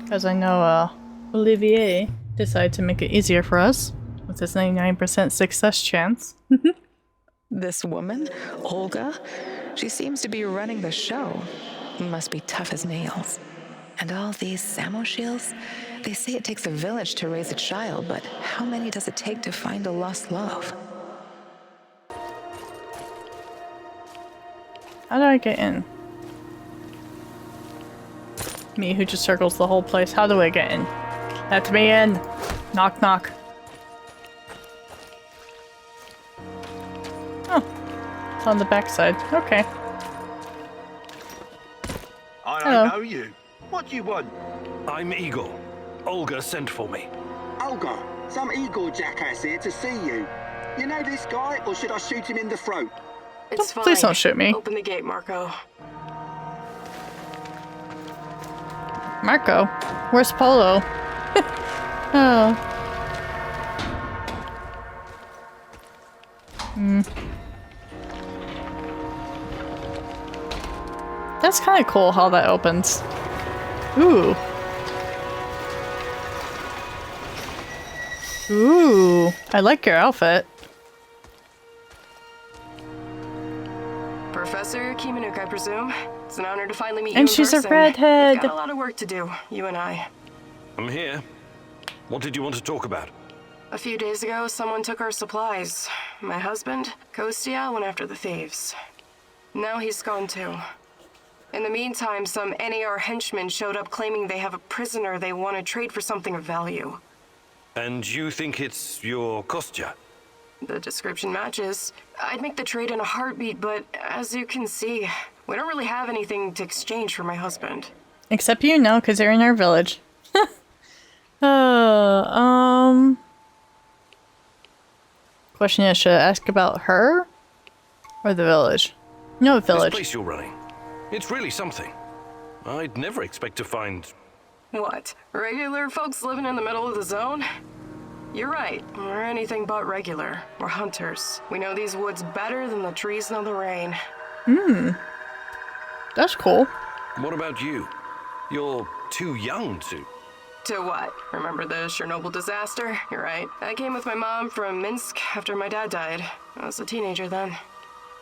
Because I know Olivier decided to make it easier for us with his 99% success chance. This woman, Olga, she seems to be running the show. Must be tough as nails. And all these Samoshiels, they say it takes a village to raise a child, but how many does it take to find a lost love? How do I get in? Me who just circles the whole place. How do I get in? Let me in! Knock knock. Oh. It's on the backside. Okay. I Hello. don't know you. What do you want? I'm Igor. Olga sent for me. Olga, some Igor jackass here to see you. You know this guy, or should I shoot him in the throat? It's fine. Please don't shoot me. Open the gate, Marco. Marco? Where's Polo? Oh. That's kind of cool how that opens. Ooh. Ooh. I like your outfit. Professor Kimanuk, I presume. It's an honor to finally meet you And in she's a person. redhead. We've got a lot of work to do, you and I. I'm here. What did you want to talk about? A few days ago, someone took our supplies. My husband, Kostya, went after the thieves. Now he's gone too. In the meantime, some NAR henchmen showed up claiming they have a prisoner they want to trade for something of value. And you think it's your Kostya? The description matches. I'd make the trade in a heartbeat, but as you can see, we don't really have anything to exchange for my husband. Except you know, because they're in our village. Question is, should I ask about her? Or the village? No, village. This place you're running. It's really something. I'd never expect to find... What? Regular folks living in the middle of the zone? You're right. We're anything but regular. We're hunters. We know these woods better than the trees know the rain. That's cool. What about you? You're too young to... To what? Remember the Chernobyl disaster? You're right. I came with my mom from Minsk after my dad died. I was a teenager then.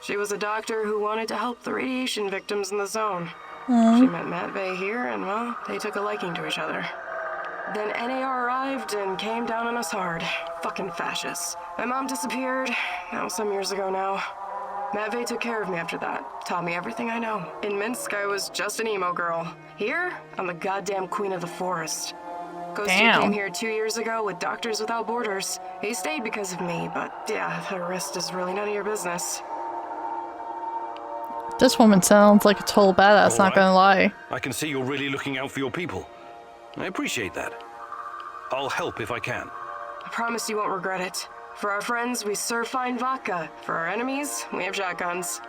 She was a doctor who wanted to help the radiation victims in the zone. She met Matvey here, and well, they took a liking to each other. Then NAR arrived and came down on us hard. Fucking fascists. My mom disappeared. That was some years ago now. Matvey took care of me after that. Taught me everything I know. In Minsk, I was just an emo girl. Here, I'm the goddamn queen of the forest. Kostya came here 2 years ago with Doctors Without Borders. He stayed because of me, but yeah, the rest is really none of your business. This woman sounds like a total badass, not gonna lie. I can see you're really looking out for your people. I appreciate that. I'll help if I can. I promise you won't regret it. For our friends, we serve fine vodka. For our enemies, we have shotguns.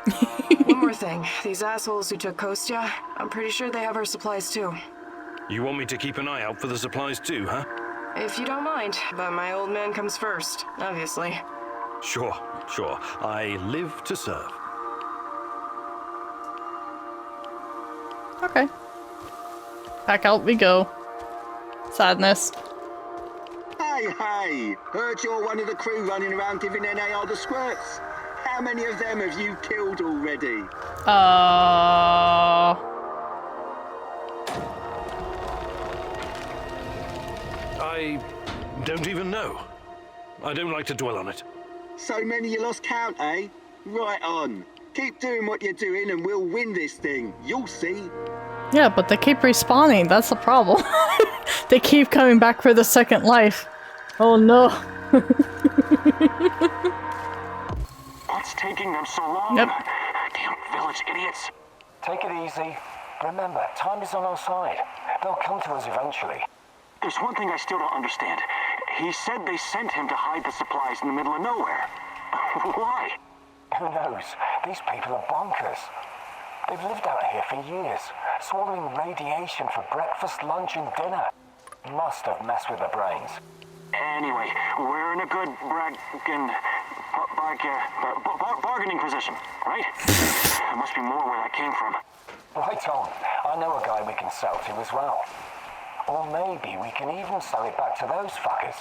One more thing. These assholes who took Kostya, I'm pretty sure they have our supplies too. You want me to keep an eye out for the supplies too, huh? If you don't mind, but my old man comes first, obviously. Sure. I live to serve. Okay. Back out we go. Sadness. Hey, heard you're one of the crew running around giving NAR the squirts. How many of them have you killed already? I don't even know. I don't like to dwell on it. So many you lost count, eh? Right on. Keep doing what you're doing and we'll win this thing. You'll see. Yeah, but they keep respawning. That's the problem. They keep coming back for the second life. Oh no. What's taking them so long? Yep. Damn village idiots. Take it easy. Remember, time is on our side. They'll come to us eventually. There's one thing I still don't understand. He said they sent him to hide the supplies in the middle of nowhere. Why? Who knows? These people are bonkers. They've lived out here for years, swallowing radiation for breakfast, lunch, and dinner. Must have messed with their brains. Anyway, we're in a good bargaining position, right? There must be more where that came from. Right on. I know a guy we can sell to as well. Or maybe we can even sell it back to those fuckers.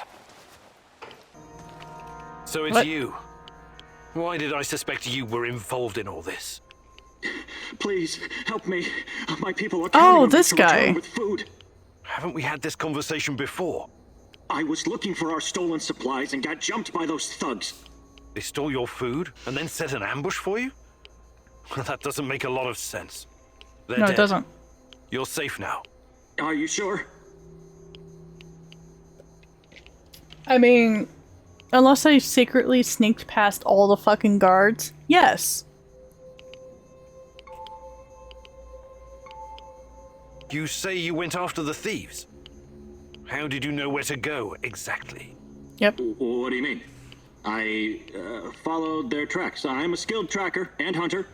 So it's What? you. Why did I suspect you were involved in all this? Please, help me. My people are Oh, counting on me this to return guy. with food. Haven't we had this conversation before? I was looking for our stolen supplies and got jumped by those thugs. They stole your food and then set an ambush for you? That doesn't make a lot of sense. They're No, dead. it doesn't. You're safe now. Are you sure? I mean, unless I secretly sneaked past all the fucking guards, yes. You say you went after the thieves. How did you know where to go exactly? Yep. What do you mean? I followed their tracks. I'm a skilled tracker and hunter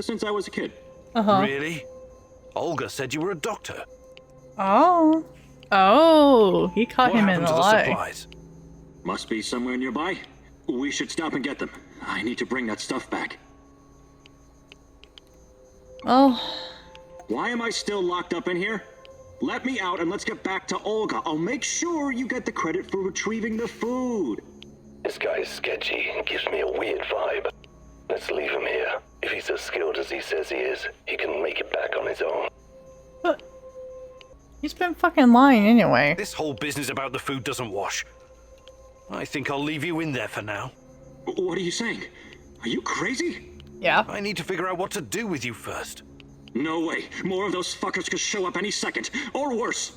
since I was a kid. Uh-huh. Really? Olga said you were a doctor. Oh. Oh, he caught What him in happened a to the lie. supplies? Must be somewhere nearby. We should stop and get them. I need to bring that stuff back. Oh, Why am I still locked up in here? Let me out and let's get back to Olga. I'll make sure you get the credit for retrieving the food. This guy's sketchy and gives me a weird vibe. Let's leave him here. If he's as skilled as he says he is, he can make it back on his own. but he's been fucking lying anyway. This whole business about the food doesn't wash. I think I'll leave you in there for now. What are you saying? Are you crazy? Yeah. I need to figure out what to do with you first. No way. More of those fuckers could show up any second. Or worse.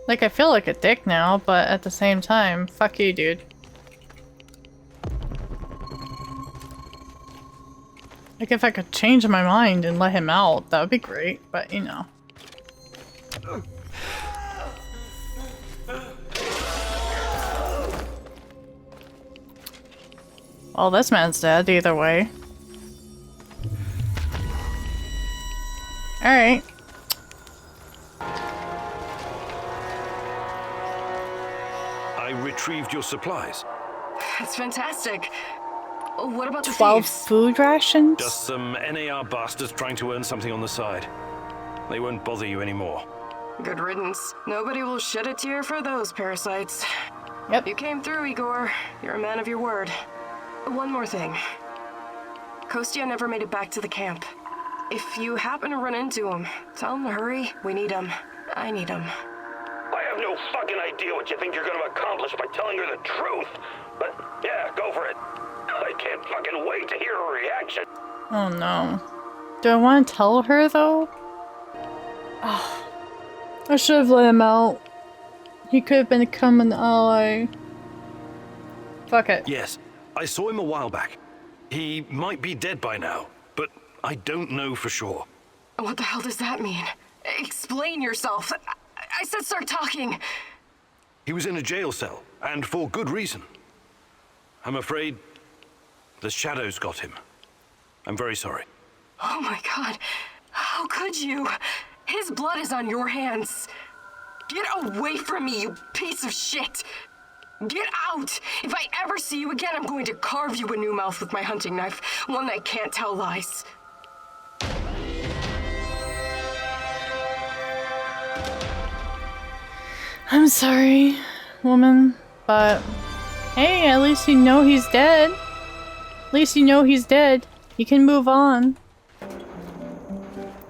Like, I feel like a dick now, but at the same time, fuck you, dude. Like, if I could change my mind and let him out, that would be great, but you know. Well, this man's dead either way. Alright. I retrieved your supplies. That's fantastic. What about the 12 thieves? food rations? Just some NAR bastards trying to earn something on the side. They won't bother you anymore. Good riddance. Nobody will shed a tear for those parasites. Yep. You came through, Igor. You're a man of your word. One more thing. Kostya never made it back to the camp. If you happen to run into him, tell him to hurry. We need him. I need him. I have no fucking idea what you think you're gonna accomplish by telling her the truth. But yeah, go for it. I can't fucking wait to hear her reaction. Oh no. Do I want to tell her though? Oh, I should have let him out. He could have become an ally. Fuck it. Yes, I saw him a while back. He might be dead by now, but I don't know for sure. What the hell does that mean? Explain yourself. I said start talking. He was in a jail cell, and for good reason. I'm afraid the shadows got him. I'm very sorry. Oh my god. How could you? His blood is on your hands. Get away from me, you piece of shit. Get out! If I ever see you again, I'm going to carve you a new mouth with my hunting knife. One that can't tell lies. I'm sorry, woman, but hey, at least you know he's dead. At least you know he's dead. You can move on.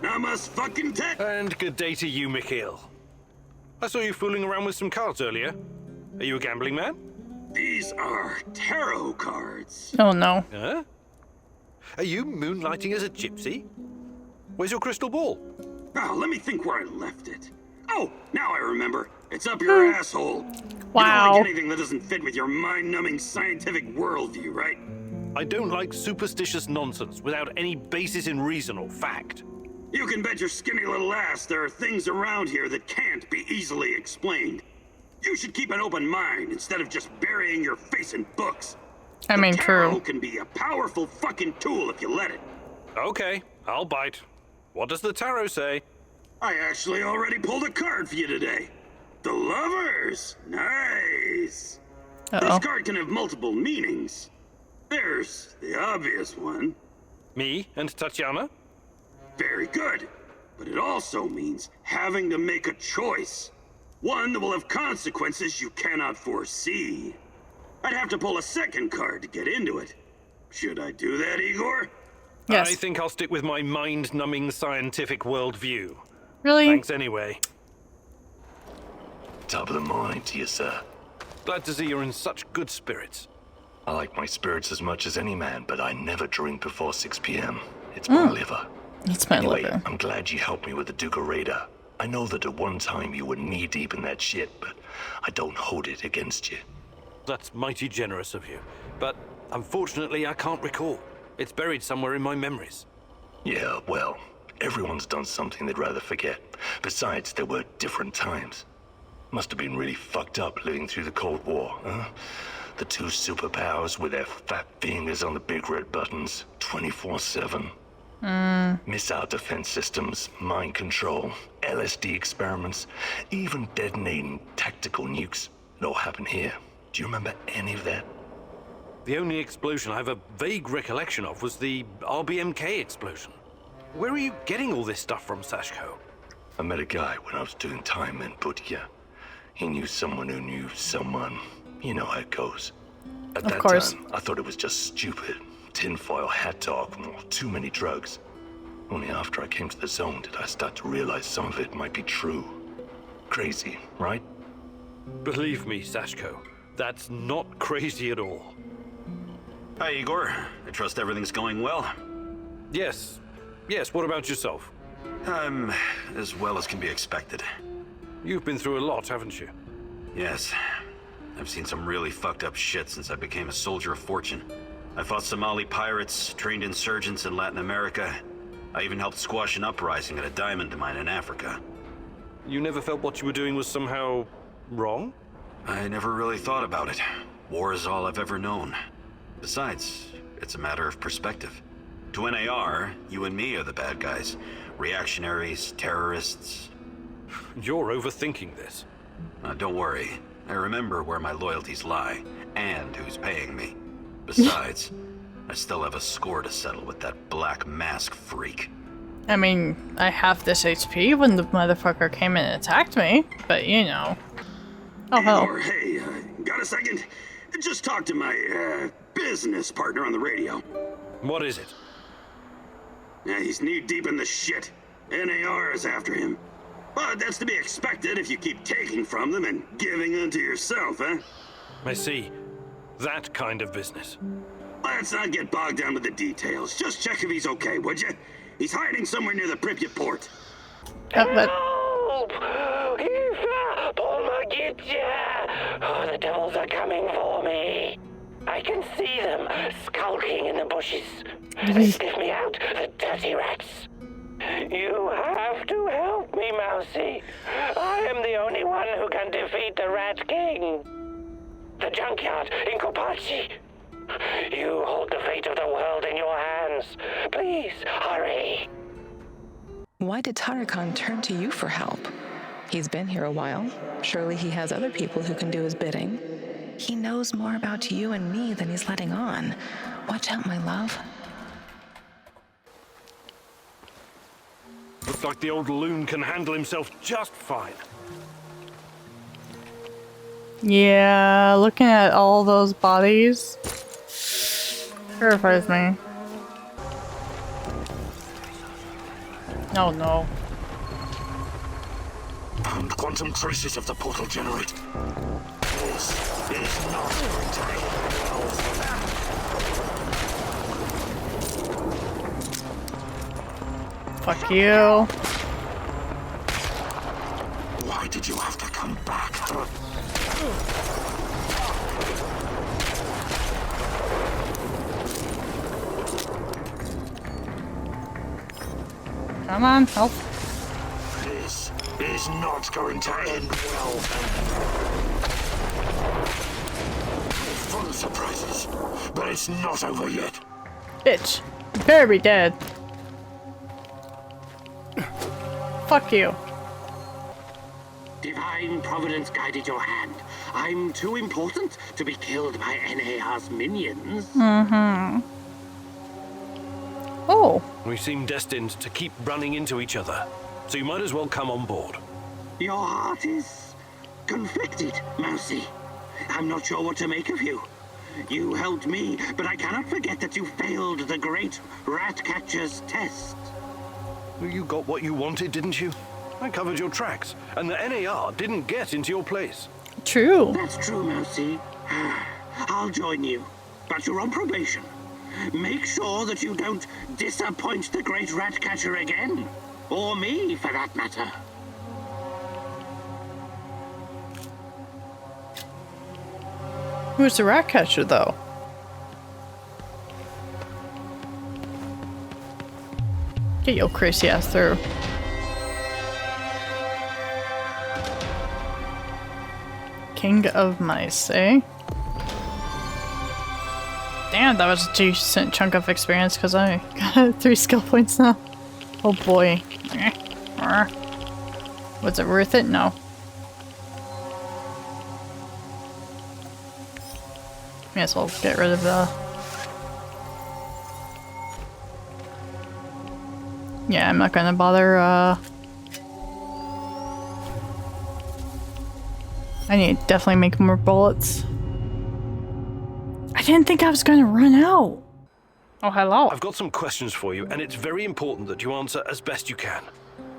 Namas fucking tech. And good day to you, Mikhail. I saw you fooling around with some cards earlier. Are you a gambling man? These are tarot cards. Oh no. Huh? Are you moonlighting as a gypsy? Where's your crystal ball? Oh, let me think where I left it. Oh, now I remember. It's up your asshole. You don't Wow. like anything that doesn't fit with your mind-numbing scientific worldview, right? I don't like superstitious nonsense without any basis in reason or fact. You can bet your skinny little ass there are things around here that can't be easily explained. You should keep an open mind instead of just burying your face in books. I mean, Tarot true. can be a powerful fucking tool if you let it. Okay, I'll bite. What does the tarot say? I actually already pulled a card for you today. The Lovers. Nice. Uh-oh. This card can have multiple meanings. There's the obvious one. Me and Tatiana? Very good. but it also means having to make a choice. One that will have consequences you cannot foresee. I'd have to pull a second card to get into it. Should I do that, Igor? Yes. I think I'll stick with my mind-numbing scientific worldview. Really? Thanks anyway. Top of the morning to you, sir. Glad to see you're in such good spirits. I like my spirits as much as any man, but I never drink before 6 p.m. It's my liver. It's my Anyway, liver. I'm glad you helped me with the Duke of Raider. I know that at one time you were knee-deep in that shit, but I don't hold it against you. That's mighty generous of you. But unfortunately, I can't recall. It's buried somewhere in my memories. Yeah, well, everyone's done something they'd rather forget. Besides, there were different times. Must have been really fucked up living through the Cold War, huh? The two superpowers with their fat fingers on the big red buttons, 24/7. Missile defense systems, mind control, LSD experiments, even detonating tactical nukes. It all happened here. Do you remember any of that? The only explosion I have a vague recollection of was the RBMK explosion. Where are you getting all this stuff from, Sashko? I met a guy when I was doing time in Butya. He knew someone who knew someone. You know how it goes. At that time, I thought it was just stupid. Tinfoil hat talk, or too many drugs. Only after I came to the zone did I start to realize some of it might be true. Crazy, right? Believe me, Sashko, that's not crazy at all. Hi, Igor. I trust everything's going well. Yes, what about yourself? I'm as well as can be expected. You've been through a lot, haven't you? Yes. I've seen some really fucked up shit since I became a soldier of fortune. I fought Somali pirates, trained insurgents in Latin America. I even helped squash an uprising at a diamond mine in Africa. You never felt what you were doing was somehow wrong? I never really thought about it. War is all I've ever known. Besides, it's a matter of perspective. To NAR, you and me are the bad guys. Reactionaries, terrorists. You're overthinking this. Don't worry. I remember where my loyalties lie, and who's paying me. Besides, I still have a score to settle with that Black Mask freak. I mean, I have this HP when the motherfucker came and attacked me, but you know. Oh, hell. Igor, hey, got a second? Just talk to my, business partner on the radio. What is it? Yeah, he's knee-deep in the shit. NAR is after him. But that's to be expected if you keep taking from them and giving unto yourself, huh? I see. That kind of business. Let's not get bogged down with the details. Just check if he's okay, would you? He's hiding somewhere near the Pripyat port. But Help! Oh, the devils are coming for me. I can see them skulking in the bushes. They sniff me out, the dirty rats. You have to help me, Mousy. I am the only one who can defeat the Rat King. The junkyard in Kopachi. You hold the fate of the world in your hands. Please, hurry. Why did Tarakan turn to you for help? He's been here a while. Surely he has other people who can do his bidding. He knows more about you and me than he's letting on. Watch out, my love. Looks like the old loon can handle himself just fine. yeah, looking at all those bodies terrifies me. Oh no. And quantum traces of the portal generate. This is not going to end well. Fuck you. Why did you have to come back? Come on, help. This is not going to end well. Full of surprises, but it's not over yet. Bitch. You better be dead. Fuck you. Divine Providence guided your hand. I'm too important to be killed by NAR's minions. Oh. We seem destined to keep running into each other. so you might as well come on board. Your heart is conflicted, Mousy. I'm not sure what to make of you. You helped me, but I cannot forget that you failed the great rat catcher's test. You got what you wanted, didn't you? I covered your tracks, and the NAR didn't get into your place. True. That's true, Mousy. I'll join you, but you're on probation. Make sure that you don't disappoint the great rat catcher again. Or me, for that matter. Who's the rat catcher, though? Get your crazy ass through. King of Mice, eh? Damn, that was a decent chunk of experience because I got 3 skill points now. Oh boy. Was it worth it? No. May as well get rid of the... Yeah, I'm not gonna bother, I need to definitely make more bullets. I didn't think I was gonna run out. Oh, hello. I've got some questions for you, and it's very important that you answer as best you can.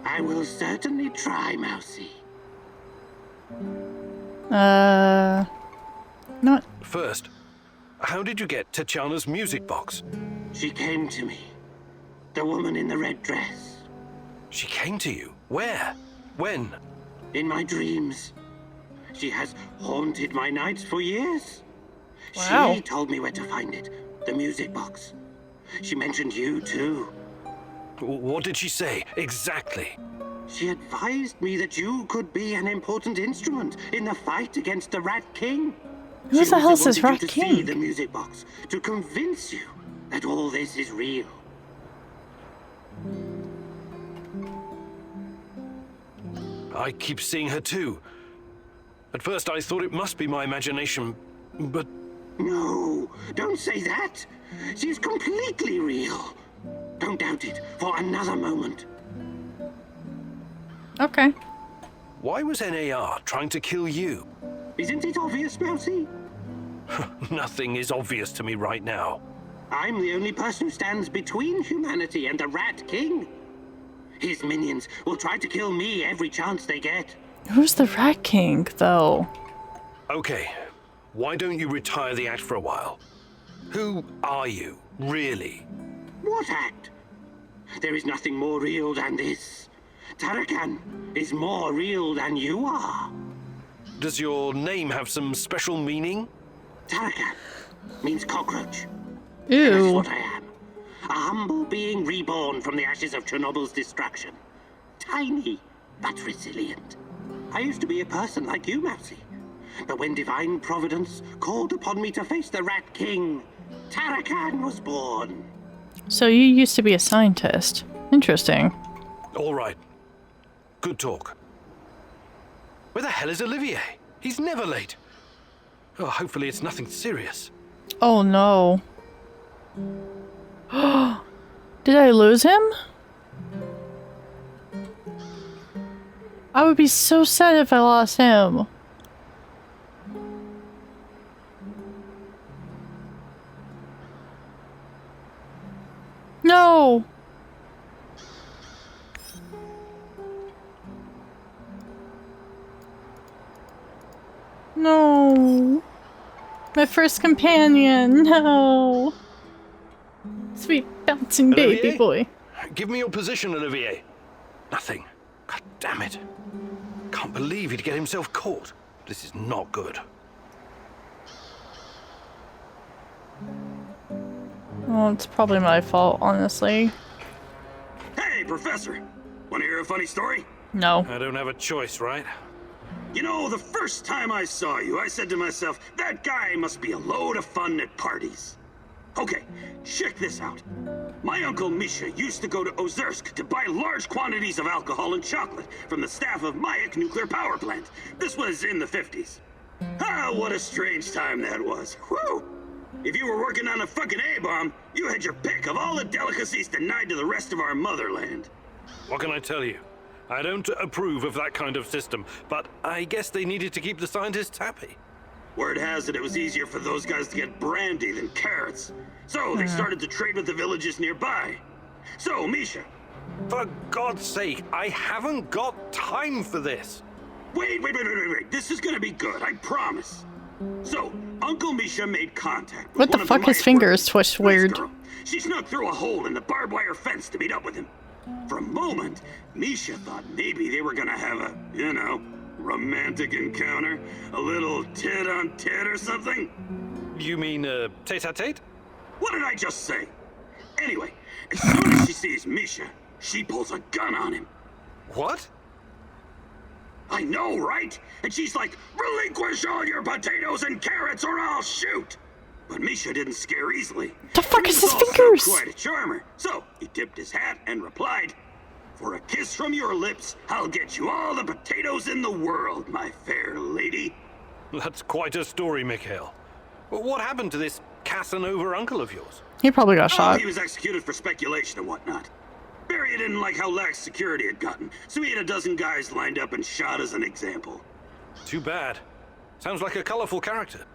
I will certainly try, Mousy. Not... First, how did you get Tatiana's music box? She came to me. The woman in the red dress. She came to you? Where? When? In my dreams. She has haunted my nights for years. Wow. She told me where to find it. The music box. She mentioned you, too. What did she say, exactly? She advised me that you could be an important instrument in the fight against the Rat King. Who the hell is this Rat Rat King? To see King? the music box, to convince you that all this is real. I keep seeing her too. At first I thought it must be my imagination, but... No, don't say that. She's completely real. Don't doubt it for another moment. Okay. Why was NAR trying to kill you? Isn't it obvious, Mousy? Nothing is obvious to me right now. I'm the only person who stands between humanity and the Rat King. His minions will try to kill me every chance they get. Who's the Rat King, though? Okay, why don't you retire the act for a while? Who are you, really? What act? There is nothing more real than this. Tarakan is more real than you are. Does your name have some special meaning? Tarakan means cockroach. Ew. That's what I am. A humble being reborn from the ashes of Chernobyl's destruction. Tiny, but resilient. I used to be a person like you, Mousy. But when divine providence called upon me to face the Rat King, Tarakan was born. So you used to be a scientist. Interesting. All right. Good talk. Where the hell is Olivier? He's never late. Oh, hopefully it's nothing serious. Oh no. Did I lose him? I would be so sad if I lost him. No! No! My first companion, no! Sweet bouncing baby Olivier? boy. Give me your position, Olivier. Nothing. God damn it. Can't believe he'd get himself caught. This is not good. Well, it's probably my fault, honestly. Hey, Professor! Want to hear a funny story? No. I don't have a choice, right? You know, the first time I saw you, I said to myself, that guy must be a load of fun at parties. Okay, check this out. My uncle Misha used to go to Ozersk to buy large quantities of alcohol and chocolate from the staff of Mayak nuclear power plant. This was in the 50s. Ah, what a strange time that was. Whew! If you were working on a fucking A-bomb, you had your pick of all the delicacies denied to the rest of our motherland. What can I tell you? I don't approve of that kind of system, but I guess they needed to keep the scientists happy. Word has it was easier for those guys to get brandy than carrots. So they started to trade with the villages nearby. So, Misha. For God's sake, I haven't got time for this. Wait. This is gonna be good, I promise. So, Uncle Misha made contact with What the one of fuck? His mice fingers workers. twitched Nice weird. girl. She snuck through a hole in the barbed wire fence to meet up with him. For a moment, Misha thought maybe they were gonna have a, romantic encounter. A little tit-on-tit or something. You mean, tete-a-tete? What did I just say? Anyway, as soon as she sees Misha, she pulls a gun on him. What? I know, right? And she's like, relinquish all your potatoes and carrots or I'll shoot! But Misha didn't scare easily. The fuck He is was his also fingers? quite a charmer. So he tipped his hat and replied, for a kiss from your lips, I'll get you all the potatoes in the world, my fair lady. That's quite a story, Mikhail. What happened to this Casanova uncle of yours? He probably got shot. He was executed for speculation and whatnot. Barry didn't like how lax security had gotten, so he had a dozen guys lined up and shot as an example. Too bad. Sounds like a colorful character.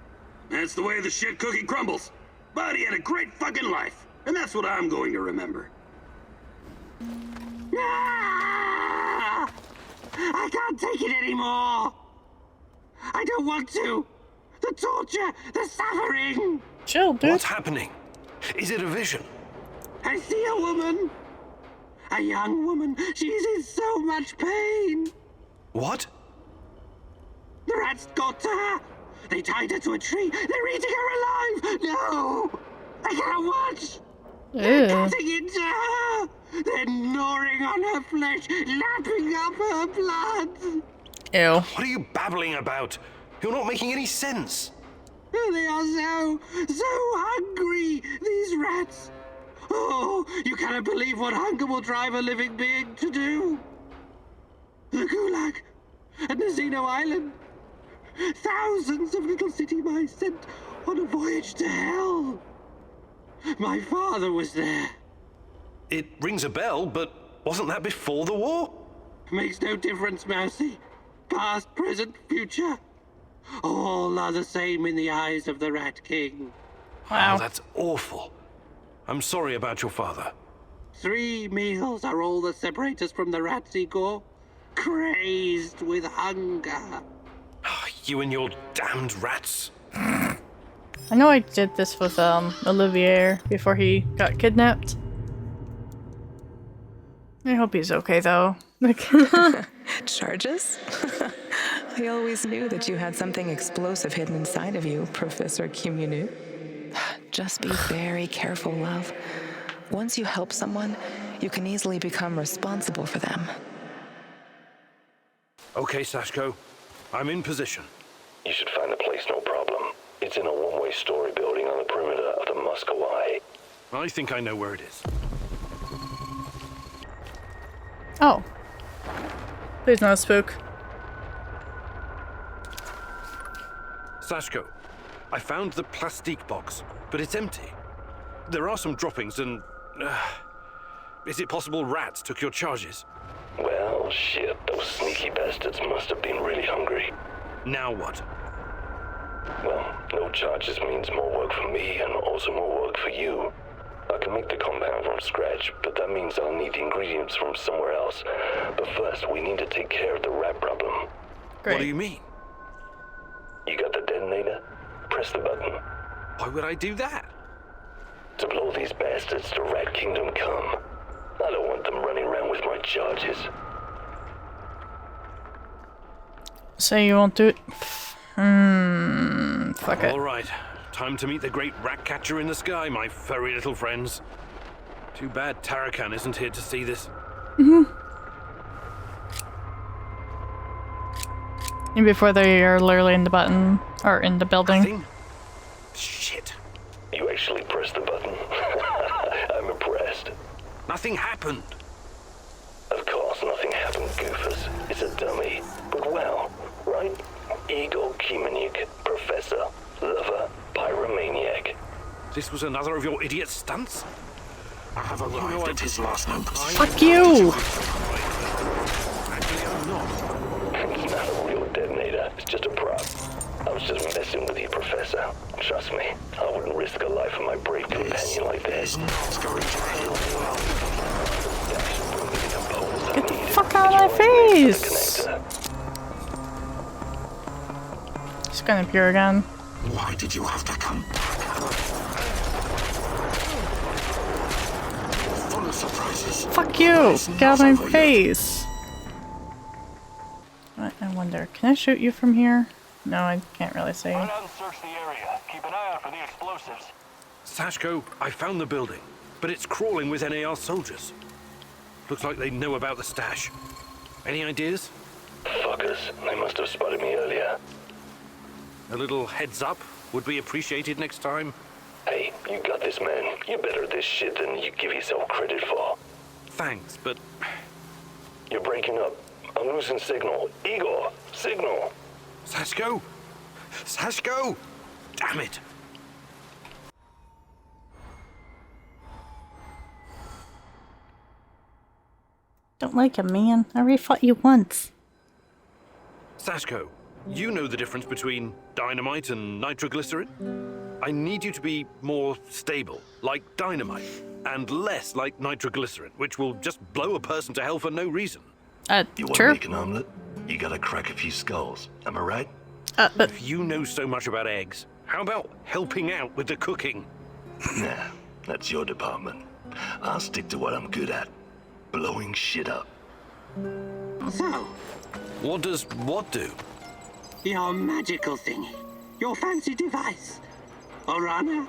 That's the way the shit cookie crumbles. But he had a great fucking life, and that's what I'm going to remember. Ah! I can't take it anymore. I don't want to. The torture, the suffering. Chill, dude. What's happening? Is it a vision? I see a woman. A young woman. She's in so much pain. What? The rats got to her. They tied her to a tree. They're eating her alive. No. I can't watch. They're cutting into her. They're gnawing on her flesh, lapping up her blood. Ew. What are you babbling about? You're not making any sense. They are so hungry, these rats. Oh, you cannot believe what hunger will drive a living being to do. The Gulag and Nazino Island. Thousands of little city mice sent on a voyage to hell. My father was there. It rings a bell, but wasn't that before the war? Makes no difference, Mousy. Past, present, future. All are the same in the eyes of the Rat King. Wow. Oh, that's awful. I'm sorry about your father. 3 meals are all that separate us from the rats, Igor. Crazed with hunger. You and your damned rats. I know I did this with Olivier before he got kidnapped. I hope he's okay though. Charges? I always knew that you had something explosive hidden inside of you, Professor Kimunu. Just be very careful, love. Once you help someone, you can easily become responsible for them. Okay, Sashko. I'm in position. You should find the place, no problem. It's in a one-way story building on the perimeter of the Moscow Eye. I think I know where it is. Oh. Please not a spook. Sashko, I found the plastique box, but it's empty. There are some droppings and... is it possible rats took your charges? Well, shit, those sneaky bastards must have been really hungry. Now what? Well, no charges means more work for me and also more work for you. I can make the compound from scratch, but that means I'll need the ingredients from somewhere else. But first, we need to take care of the rat problem. Great. What do you mean? You got the detonator? Press the button. Why would I do that? To blow these bastards to Rat Kingdom come. I don't want them running around with my charges. Say you won't do it. Fuck it. All right. Time to meet the great rat catcher in the sky, my furry little friends. Too bad Tarakan isn't here to see this. And before they are literally in the button, or in the building. Nothing? Shit. You actually pressed the button. I'm impressed. Nothing happened. Of course, nothing happened, goofers. It's a dummy. But well, right? Igor Kimenyuk, professor, lover, pyromaniac. This was another of your idiot stunts? I have arrived at his last known position. Fuck you! Trust me, I wouldn't risk a life of my brave companion like this. Get the fuck out of my face! He's gonna appear again. Why did you have to come back? Full of surprises. Fuck you! Get out of my face! I wonder, can I shoot you from here? No, I can't really see. Run out and search the area. Keep an eye out for the explosives. Sashko, I found the building, but it's crawling with NAR soldiers. Looks like they know about the stash. Any ideas? Fuckers, they must have spotted me earlier. A little heads up would be appreciated next time. Hey, you got this, man. You're better at this shit than you give yourself credit for. Thanks, but... You're breaking up. I'm losing signal. Igor, signal. Sashko! Sashko! Damn it! Don't like him, man. I already fought you once. Sashko, you know the difference between dynamite and nitroglycerin? I need you to be more stable, like dynamite, and less like nitroglycerin, which will just blow a person to hell for no reason. You want Sure. to make an omelet? You gotta crack a few skulls. Am I right? If you know so much about eggs, how about helping out with the cooking? Nah, that's your department. I'll stick to what I'm good at. Blowing shit up. So, What does what do? your magical thingy. Your fancy device. Orana?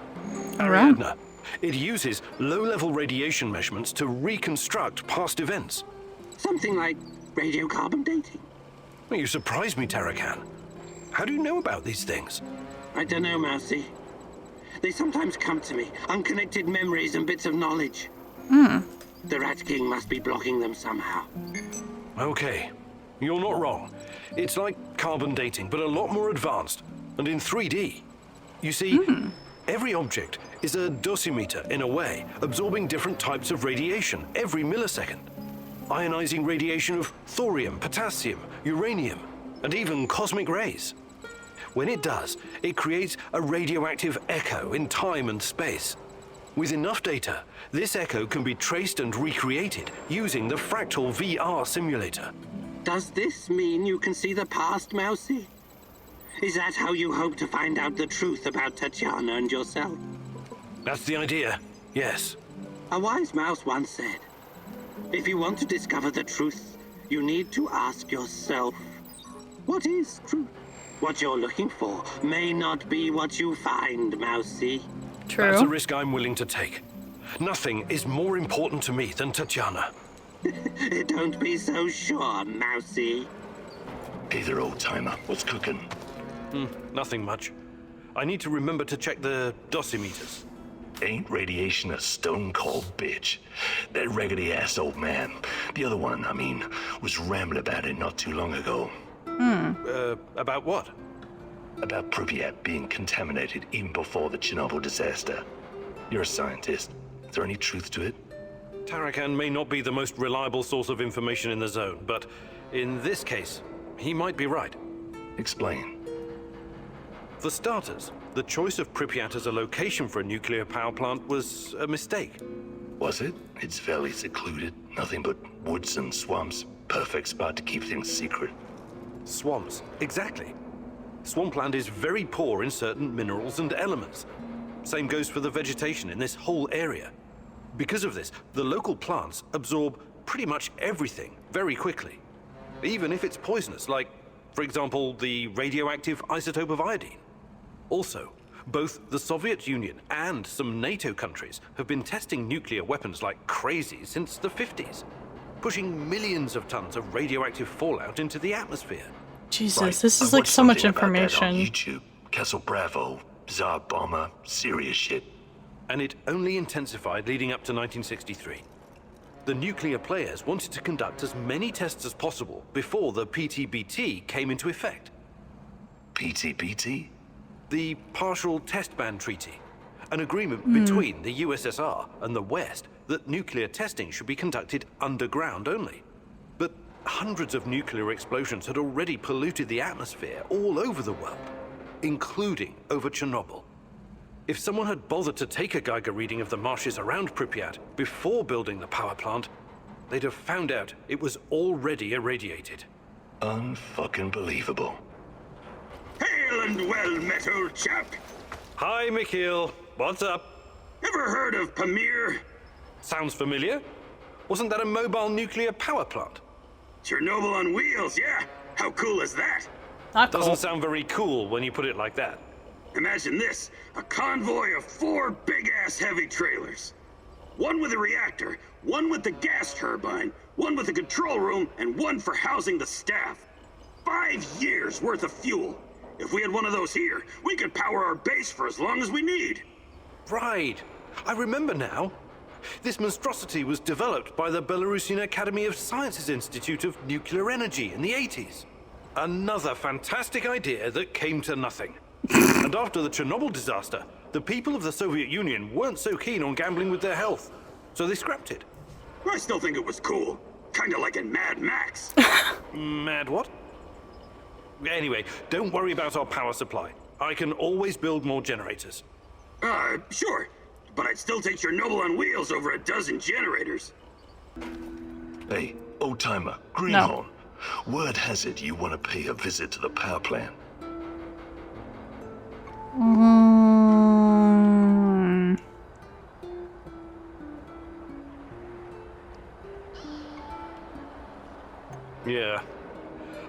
Ariadna. It uses low-level radiation measurements to reconstruct past events. Something like radiocarbon dating. Well, you surprised me, Tarakan. How do you know about these things? I don't know, Mousy. They sometimes come to me, unconnected memories and bits of knowledge. The Rat King must be blocking them somehow. Okay, you're not wrong. It's like carbon dating, but a lot more advanced, and in 3D. You see, every object is a dosimeter in a way, absorbing different types of radiation every millisecond. Ionizing radiation of thorium, potassium, uranium, and even cosmic rays. When it does, it creates a radioactive echo in time and space. With enough data, this echo can be traced and recreated using the Fractal VR simulator. Does this mean you can see the past, Mousy? Is that how you hope to find out the truth about Tatiana and yourself? That's the idea, yes. A wise mouse once said, if you want to discover the truth, you need to ask yourself, what is truth? What you're looking for may not be what you find, Mousy. True. That's a risk I'm willing to take. Nothing is more important to me than Tatiana. Don't be so sure, Mousy. Hey there, old timer. What's cooking? Nothing much. I need to remember to check the dosimeters. Ain't radiation a stone-cold bitch? That raggedy-ass old man, the other one, I mean, was rambling about it not too long ago. About what? About Pripyat being contaminated even before the Chernobyl disaster. You're a scientist. Is there any truth to it? Tarakan may not be the most reliable source of information in the zone, but in this case, he might be right. Explain. For starters, the choice of Pripyat as a location for a nuclear power plant was a mistake. Was it? It's fairly secluded. Nothing but woods and swamps. Perfect spot to keep things secret. Swamps, exactly. Swampland is very poor in certain minerals and elements. Same goes for the vegetation in this whole area. Because of this, the local plants absorb pretty much everything very quickly. Even if it's poisonous, like, for example, the radioactive isotope of iodine. Also, both the Soviet Union and some NATO countries have been testing nuclear weapons like crazy since the 50s, pushing millions of tons of radioactive fallout into the atmosphere. Jesus, Right. this is I like watched so much something about that on information. YouTube. Castle Bravo, Tsar Bomber, serious shit. And it only intensified leading up to 1963. The nuclear players wanted to conduct as many tests as possible before the PTBT came into effect. PTBT? The Partial Test Ban Treaty, an agreement between the USSR and the West that nuclear testing should be conducted underground only. But hundreds of nuclear explosions had already polluted the atmosphere all over the world, including over Chernobyl. If someone had bothered to take a Geiger reading of the marshes around Pripyat before building the power plant, they'd have found out it was already irradiated. Unfucking believable. Hail and well met, old chap. Hi, Mikhail. What's up? Ever heard of Pamir? Sounds familiar. Wasn't that a mobile nuclear power plant? Chernobyl on wheels, yeah? How cool is that? Not cool. Doesn't sound very cool when you put it like that. Imagine this, a convoy of 4 big-ass heavy trailers. One with a reactor, one with the gas turbine, one with a control room, and one for housing the staff. 5 years worth of fuel. If we had one of those here, we could power our base for as long as we need. Right. I remember now. This monstrosity was developed by the Belarusian Academy of Sciences Institute of Nuclear Energy in the 80s. Another fantastic idea that came to nothing. And after the Chernobyl disaster, the people of the Soviet Union weren't so keen on gambling with their health, so they scrapped it. I still think it was cool. Kinda like in Mad Max. Mad what? Anyway, don't worry about our power supply. I can always build more generators. Sure. But I'd still take Chernobyl on wheels over a dozen generators. Hey, old timer, Greenhorn. Word has it you want to pay a visit to the power plant. Yeah.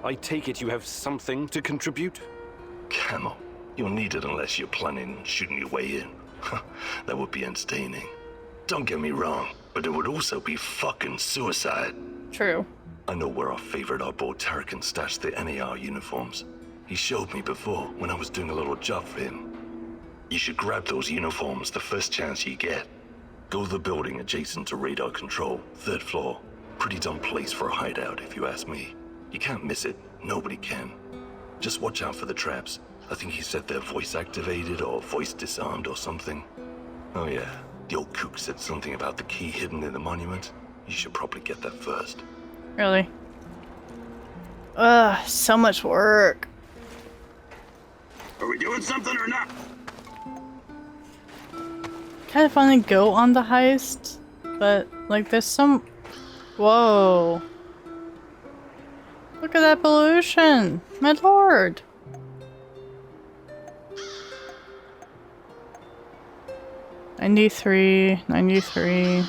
I take it you have something to contribute? Camel, you'll need it unless you're planning on shooting your way in. That would be entertaining. Don't get me wrong, but it would also be fucking suicide. True. I know where our favorite oddball Tarakan stashed the NAR uniforms. He showed me before when I was doing a little job for him. You should grab those uniforms the first chance you get. Go to the building adjacent to radar control, 3rd floor. Pretty dumb place for a hideout, if you ask me. You can't miss it. Nobody can. Just watch out for the traps. I think he said they're voice activated or voice disarmed or something. Oh yeah, the old kook said something about the key hidden in the monument. You should probably get that first. Really? Ugh, so much work. Are we doing something or not? Kind of want to go on the heist, but like there's some... Whoa. Look at that pollution! My lord! $93, $93.